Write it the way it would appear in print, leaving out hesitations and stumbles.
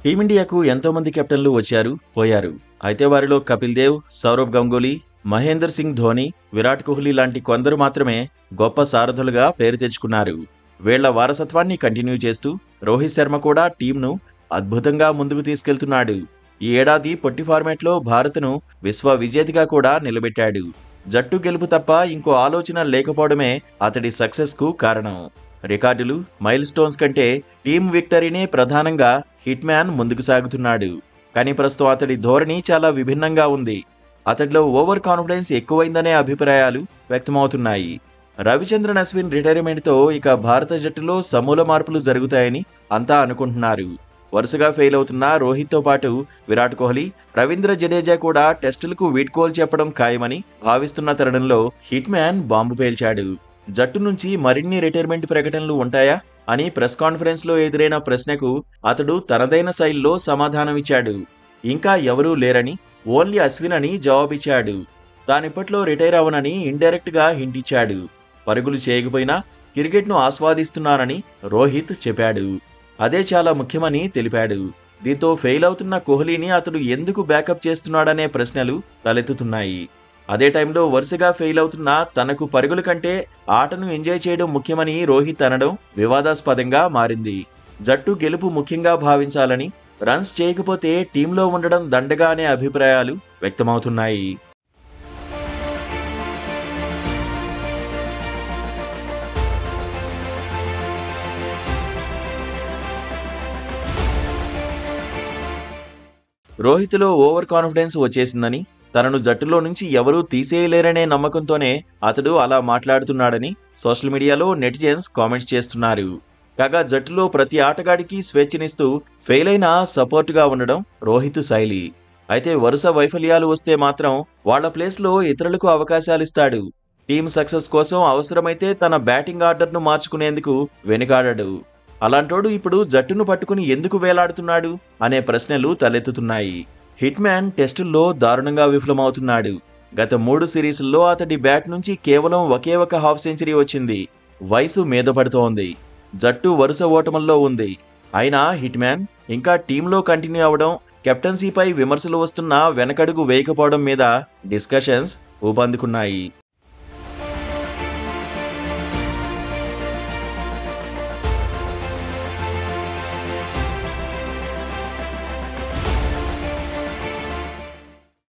టీమిండియాకు ఎంతో మంది కెప్టెన్లు వచ్చారు, పోయారు. అయితే వారిలో కపిల్ దేవ్, సౌరవ్ గంగూలీ, మహేందర్ సింగ్ ధోని, విరాట్ కోహ్లీ లాంటి కొందరు మాత్రమే గొప్ప సారథులుగా పేరు తెచ్చుకున్నారు. వీళ్ల వారసత్వాన్ని కంటిన్యూ చేస్తూ రోహిత్ శర్మ కూడా టీంను అద్భుతంగా ముందుకు తీసుకెళ్తున్నాడు. ఈ ఏడాది పొట్టి ఫార్మాట్లో భారత్ను విశ్వ విజేతగా కూడా నిలబెట్టాడు. జట్టు గెలుపు తప్ప ఇంకో ఆలోచన లేకపోవడమే అతడి సక్సెస్కు కారణం. రికార్డులు, మైల్ స్టోన్స్ కంటే టీం విక్టరీనే ప్రధానంగా హిట్ మ్యాన్ ముందుకు సాగుతున్నాడు. కానీ ప్రస్తుతం అతడి ధోరణి చాలా విభిన్నంగా ఉంది. అతడిలో ఓవర్ కాన్ఫిడెన్స్ ఎక్కువైందనే అభిప్రాయాలు వ్యక్తమవుతున్నాయి. రవిచంద్రన్ అశ్విన్ రిటైర్మెంట్తో ఇక భారత జట్టులో సమూల మార్పులు జరుగుతాయని అంతా అనుకుంటున్నారు. వరుసగా ఫెయిల్ అవుతున్న రోహిత్తో పాటు విరాట్ కోహ్లీ, రవీంద్ర జడేజా కూడా టెస్టులకు వీడ్కోలు చెప్పడం ఖాయమని భావిస్తున్న తరుణంలో హిట్ మ్యాన్ బాంబు పేల్చాడు. జట్టు నుంచి మరిన్ని రిటైర్మెంట్ ప్రకటనలు ఉంటాయా అని ప్రెస్ కాన్ఫరెన్స్లో ఎదురైన ప్రశ్నకు అతడు తనదైన శైలిలో సమాధానమిచ్చాడు. ఇంకా ఎవరూ లేరని, ఓన్లీ అశ్విన్ అని జవాబిచ్చాడు. తానిప్పట్లో రిటైర్ అవనని ఇండైరెక్ట్ గా హింట్ ఇచ్చాడు. పరుగులు చేయకపోయినా క్రికెట్ను ఆస్వాదిస్తున్నానని రోహిత్ చెప్పాడు. అదే చాలా ముఖ్యమని తెలిపాడు. దీంతో ఫెయిల్ అవుతున్న కోహ్లీని అతడు ఎందుకు బ్యాకప్ చేస్తున్నాడనే ప్రశ్నలు తలెత్తుతున్నాయి. అదే టైంలో వరుసగా ఫెయిల్ అవుతున్న తనకు పరుగుల కంటే ఆటను ఎంజాయ్ చేయడం ముఖ్యమని రోహిత్ అనడం వివాదాస్పదంగా మారింది. జట్టు గెలుపు ముఖ్యంగా భావించాలని, రన్స్ చేయకపోతే టీంలో ఉండడం దండగా అనే అభిప్రాయాలు వ్యక్తమవుతున్నాయి. రోహిత్లో ఓవర్ కాన్ఫిడెన్స్ వచ్చేసిందని, తనను జట్టులో నుంచి ఎవరూ తీసేయలేరనే నమ్మకంతోనే అతడు అలా మాట్లాడుతున్నాడని సోషల్ మీడియాలో నెటిజన్స్ కామెంట్స్ చేస్తున్నారు. కాగా జట్టులో ప్రతి ఆటగాడికి స్వేచ్ఛనిస్తూ ఫెయిల్ అయినా సపోర్టుగా ఉండడం రోహిత్ శైలి. అయితే వరుస వైఫల్యాలు వస్తే మాత్రం వాళ్ల ప్లేస్లో ఇతరులకు అవకాశాలిస్తాడు. టీం సక్సెస్ కోసం అవసరమైతే తన బ్యాటింగ్ ఆర్డర్ను మార్చుకునేందుకు వెనుకాడడు. అలాంటోడు ఇప్పుడు జట్టును పట్టుకుని ఎందుకు వేలాడుతున్నాడు అనే ప్రశ్నలు తలెత్తుతున్నాయి. హిట్ మ్యాన్ టెస్టుల్లో దారుణంగా విఫలమవుతున్నాడు. గత 3 సిరీస్ల్లో అతడి బ్యాట్ నుంచి కేవలం ఒకే ఒక హాఫ్ సెంచరీ వచ్చింది. వయసు మీద పడుతోంది. జట్టు వరుస ఓటముల్లో ఉంది. అయినా హిట్ మ్యాన్ ఇంకా టీంలో కంటిన్యూ అవడం, కెప్టెన్సీపై విమర్శలు వస్తున్నా వెనకడుగు వేయకపోవడం మీద డిస్కషన్స్ ఊపందుకున్నాయి.